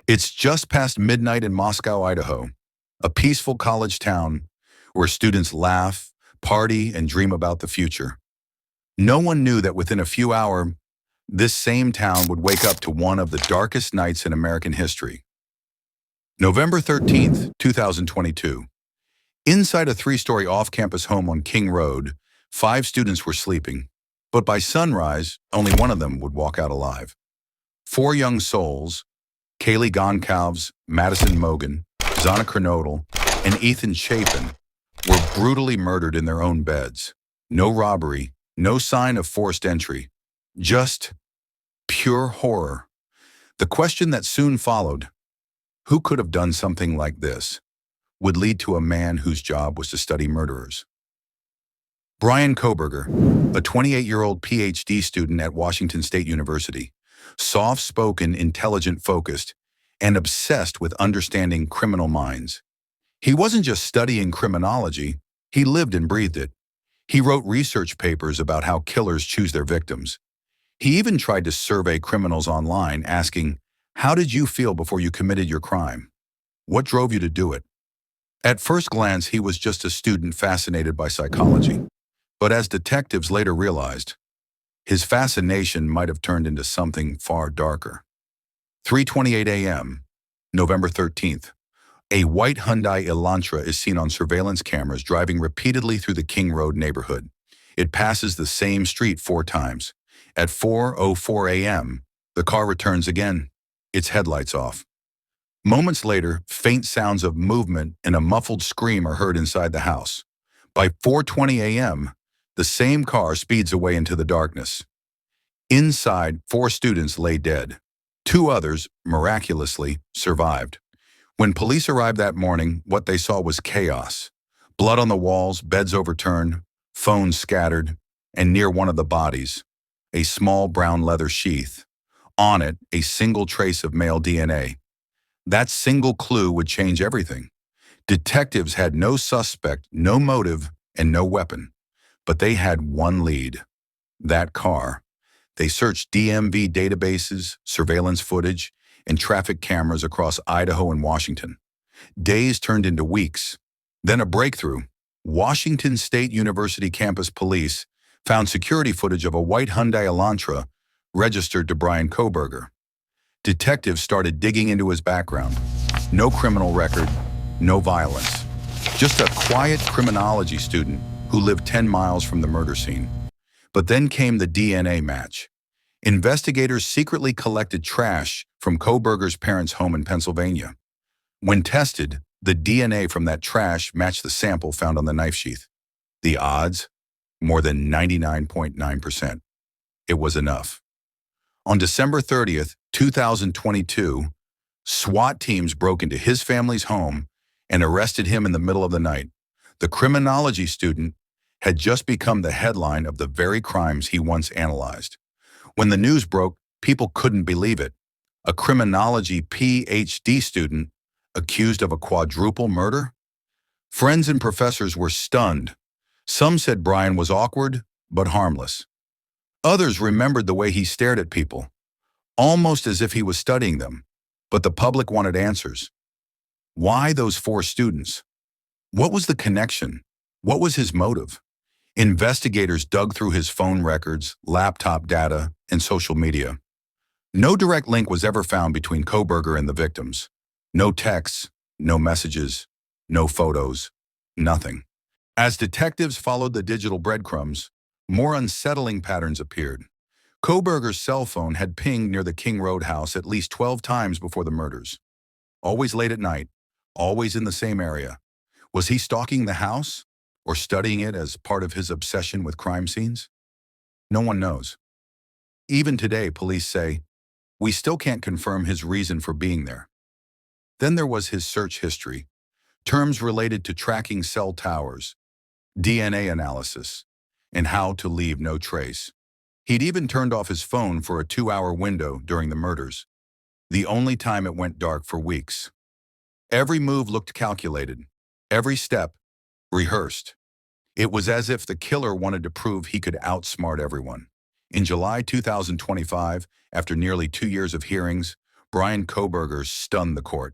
It's just past midnight in Moscow, Idaho, a peaceful college town where students laugh, party, and dream about the future. No one knew that within a few hours, this same town would wake up to one of the darkest nights in American history. November 13th, 2022. Inside a three-story off-campus home on King Road, 5 students were sleeping. But by sunrise, only one of them would walk out alive. 4 young souls, Kaylee Goncalves, Madison Mogan, Zana Kernodle, and Ethan Chapin, were brutally murdered in their own beds. No robbery, no sign of forced entry, just pure horror. The question that soon followed, who could have done something like this, would lead to a man whose job was to study murderers. Bryan Kohberger, a 28-year-old PhD student at Washington State University, soft-spoken, intelligent, focused, and obsessed with understanding criminal minds. He wasn't just studying criminology, he lived and breathed it. He wrote research papers about how killers choose their victims. He even tried to survey criminals online, asking, "How did you feel before you committed your crime? What drove you to do it?" At first glance, he was just a student fascinated by psychology. But as detectives later realized, his fascination might have turned into something far darker. 3:28 a.m., November 13th. A white Hyundai Elantra is seen on surveillance cameras driving repeatedly through the King Road neighborhood. It passes the same street 4 times. At 4:04 a.m., the car returns again, its headlights off. Moments later, faint sounds of movement and a muffled scream are heard inside the house. By 4:20 a.m., the same car speeds away into the darkness. Inside, 4 students lay dead. 2 others, miraculously, survived. When police arrived that morning, what they saw was chaos. Blood on the walls, beds overturned, phones scattered, and near one of the bodies, a small brown leather sheath. On it, a single trace of male DNA. That single clue would change everything. Detectives had no suspect, no motive, and no weapon. But they had one lead: that car. They searched DMV databases, surveillance footage, and traffic cameras across Idaho and Washington. Days turned into weeks. Then a breakthrough. Washington State University campus police found security footage of a white Hyundai Elantra registered to Bryan Kohberger. Detectives started digging into his background. No criminal record, no violence. Just a quiet criminology student who lived 10 miles from the murder scene. But then came the DNA match. Investigators secretly collected trash from Kohberger's parents' home in Pennsylvania. When tested, the DNA from that trash matched the sample found on the knife sheath. The odds? More than 99.9%. It was enough. On December 30th, 2022, SWAT teams broke into his family's home and arrested him in the middle of the night. The criminology student had just become the headline of the very crimes he once analyzed. When the news broke, people couldn't believe it. A criminology PhD student accused of a quadruple murder? Friends and professors were stunned. Some said Bryan was awkward, but harmless. Others remembered the way he stared at people, almost as if he was studying them. But the public wanted answers. Why those 4 students? What was the connection? What was his motive? Investigators dug through his phone records, laptop data, and social media. No direct link was ever found between Kohberger and the victims. No texts, no messages, no photos, nothing. As detectives followed the digital breadcrumbs, more unsettling patterns appeared. Kohberger's cell phone had pinged near the King Road house at least 12 times before the murders. Always late at night, always in the same area. Was he stalking the house or studying it as part of his obsession with crime scenes? No one knows. Even today, police say, we still can't confirm his reason for being there. Then there was his search history, terms related to tracking cell towers, DNA analysis, and how to leave no trace. He'd even turned off his phone for a 2-hour window during the murders, the only time it went dark for weeks. Every move looked calculated, every step rehearsed. It was as if the killer wanted to prove he could outsmart everyone. In July 2025, after nearly 2 years of hearings, Bryan Kohberger stunned the court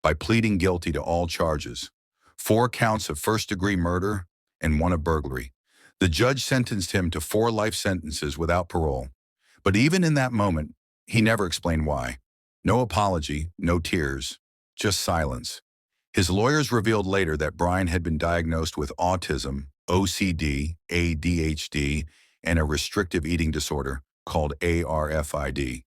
by pleading guilty to all charges, 4 counts of first-degree murder and 1 of burglary. The judge sentenced him to 4 life sentences without parole. But even in that moment, he never explained why. No apology, no tears, just silence. His lawyers revealed later that Bryan had been diagnosed with autism, OCD, ADHD, and a restrictive eating disorder called ARFID.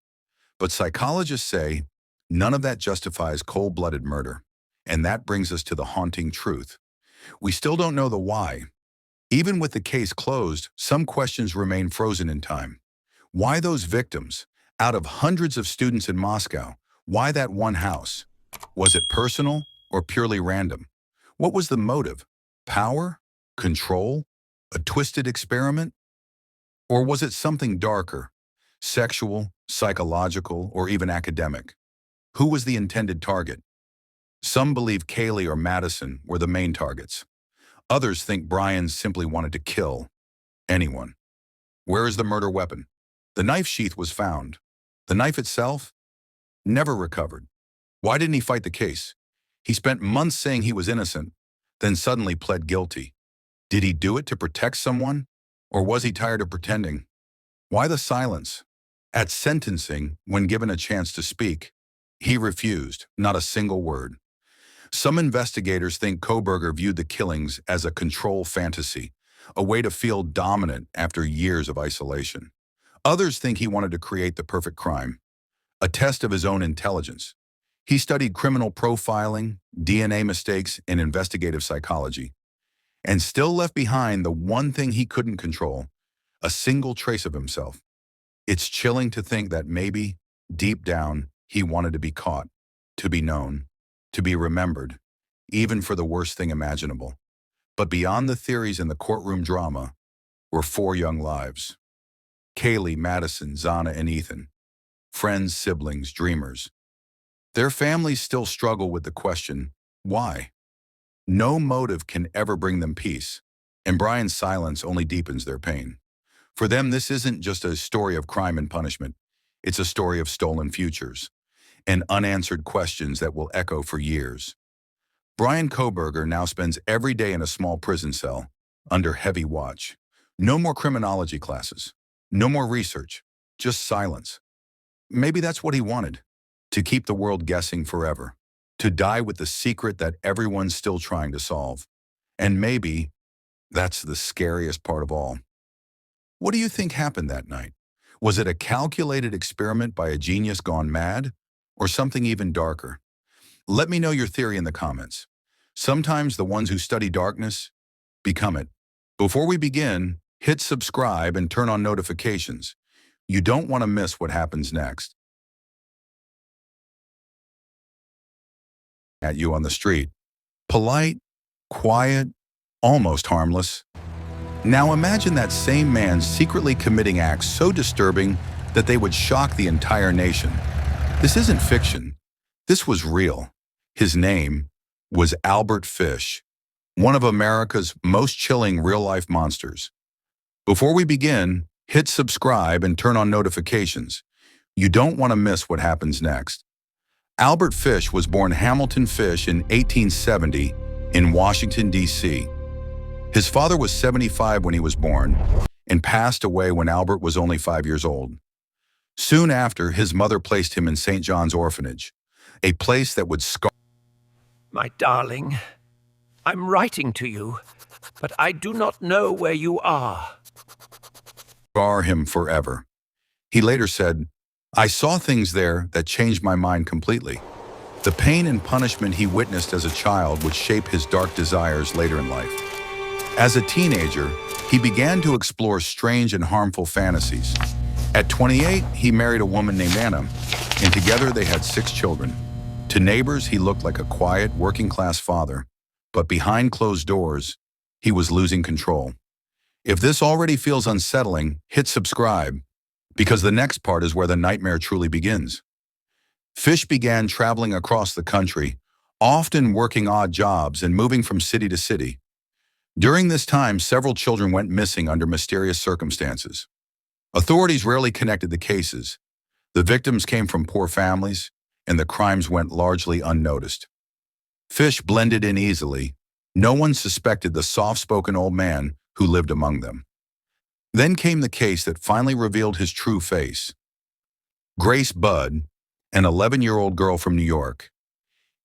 But psychologists say none of that justifies cold-blooded murder. And that brings us to the haunting truth. We still don't know the why. Even with the case closed, some questions remain frozen in time. Why those victims? Out of hundreds of students in Moscow, why that one house? Was it personal or purely random? What was the motive? Power? Control? A twisted experiment? Or was it something darker? Sexual, psychological, or even academic? Who was the intended target? Some believe Kaylee or Madison were the main targets. Others think Bryan simply wanted to kill anyone. Where is the murder weapon? The knife sheath was found. The knife itself? Never recovered. Why didn't he fight the case? He spent months saying he was innocent, then suddenly pled guilty. Did he do it to protect someone? Or was he tired of pretending? Why the silence? At sentencing, when given a chance to speak, he refused, not a single word. Some investigators think Kohberger viewed the killings as a control fantasy, a way to feel dominant after years of isolation. Others think he wanted to create the perfect crime, a test of his own intelligence. He studied criminal profiling, DNA mistakes, and investigative psychology, and still left behind the one thing he couldn't control, a single trace of himself. It's chilling to think that maybe, deep down, he wanted to be caught, to be known, to be remembered, even for the worst thing imaginable. But beyond the theories and the courtroom drama were 4 young lives. Kaylee, Madison, Zana, and Ethan. Friends, siblings, dreamers. Their families still struggle with the question, why? No motive can ever bring them peace, and Bryan's silence only deepens their pain. For them, this isn't just a story of crime and punishment. It's a story of stolen futures and unanswered questions that will echo for years. Bryan Kohberger now spends every day in a small prison cell, under heavy watch. No more criminology classes. No more research. Just silence. Maybe that's what he wanted. To keep the world guessing forever. To die with the secret that everyone's still trying to solve. And maybe that's the scariest part of all. What do you think happened that night? Was it a calculated experiment by a genius gone mad? Or something even darker? Let me know your theory in the comments. Sometimes the ones who study darkness become it. Before we begin, hit subscribe and turn on notifications. You don't want to miss what happens next. At you on the street. Polite, quiet, almost harmless. Now imagine that same man secretly committing acts so disturbing that they would shock the entire nation. This isn't fiction. This was real. His name was Albert Fish, one of America's most chilling real-life monsters. Before we begin, hit subscribe and turn on notifications. You don't want to miss what happens next. Albert Fish was born Hamilton Fish in 1870 in Washington, D.C. His father was 75 when he was born and passed away when Albert was only 5 years old. Soon after, his mother placed him in St. John's Orphanage, a place that would scar My darling, I'm writing to you, but I do not know where you are. him forever. He later said, I saw things there that changed my mind completely. The pain and punishment he witnessed as a child would shape his dark desires later in life. As a teenager, he began to explore strange and harmful fantasies. At 28, he married a woman named Anna, and together they had 6 children. To neighbors, he looked like a quiet, working-class father, but behind closed doors, he was losing control. If this already feels unsettling, hit subscribe, because the next part is where the nightmare truly begins. Fish began traveling across the country, often working odd jobs and moving from city to city. During this time, several children went missing under mysterious circumstances. Authorities rarely connected the cases. The victims came from poor families, and the crimes went largely unnoticed. Fish blended in easily. No one suspected the soft-spoken old man who lived among them. Then came the case that finally revealed his true face. Grace Budd, an 11-year-old girl from New York.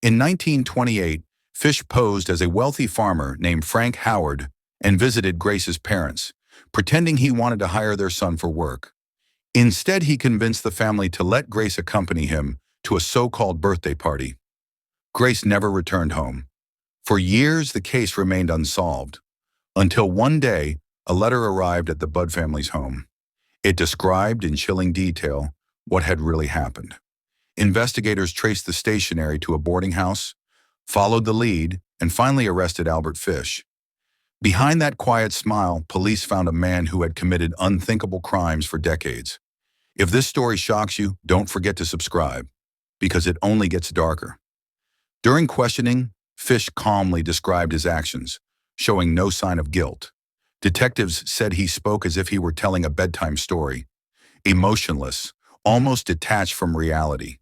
In 1928, Fish posed as a wealthy farmer named Frank Howard and visited Grace's parents, pretending he wanted to hire their son for work. Instead, he convinced the family to let Grace accompany him to a so-called birthday party. Grace never returned home. For years, the case remained unsolved, until one day, a letter arrived at the Budd family's home. It described in chilling detail what had really happened. Investigators traced the stationery to a boarding house, followed the lead, and finally arrested Albert Fish. Behind that quiet smile, police found a man who had committed unthinkable crimes for decades. If this story shocks you, don't forget to subscribe, because it only gets darker. During questioning, Fish calmly described his actions, showing no sign of guilt. Detectives said he spoke as if he were telling a bedtime story, emotionless, almost detached from reality.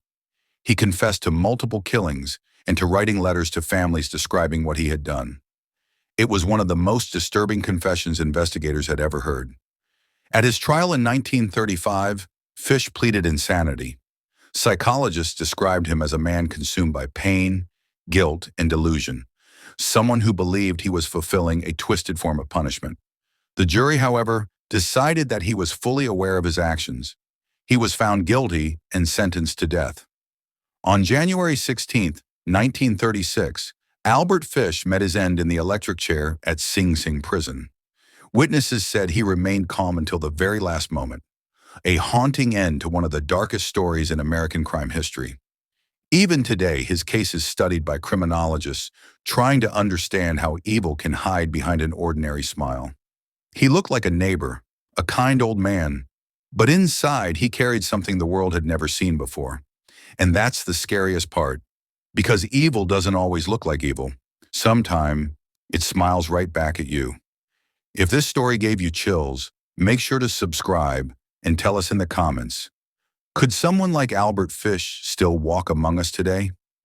He confessed to multiple killings and to writing letters to families describing what he had done. It was one of the most disturbing confessions investigators had ever heard. At his trial in 1935, Fish pleaded insanity. Psychologists described him as a man consumed by pain, guilt, and delusion, someone who believed he was fulfilling a twisted form of punishment. The jury, however, decided that he was fully aware of his actions. He was found guilty and sentenced to death. On January 16, 1936, Albert Fish met his end in the electric chair at Sing Sing prison. Witnesses said he remained calm until the very last moment, a haunting end to one of the darkest stories in American crime history. Even today, his case is studied by criminologists trying to understand how evil can hide behind an ordinary smile. He looked like a neighbor, a kind old man, but inside he carried something the world had never seen before. And that's the scariest part, because evil doesn't always look like evil. Sometimes it smiles right back at you. If this story gave you chills, make sure to subscribe and tell us in the comments. Could someone like Albert Fish still walk among us today?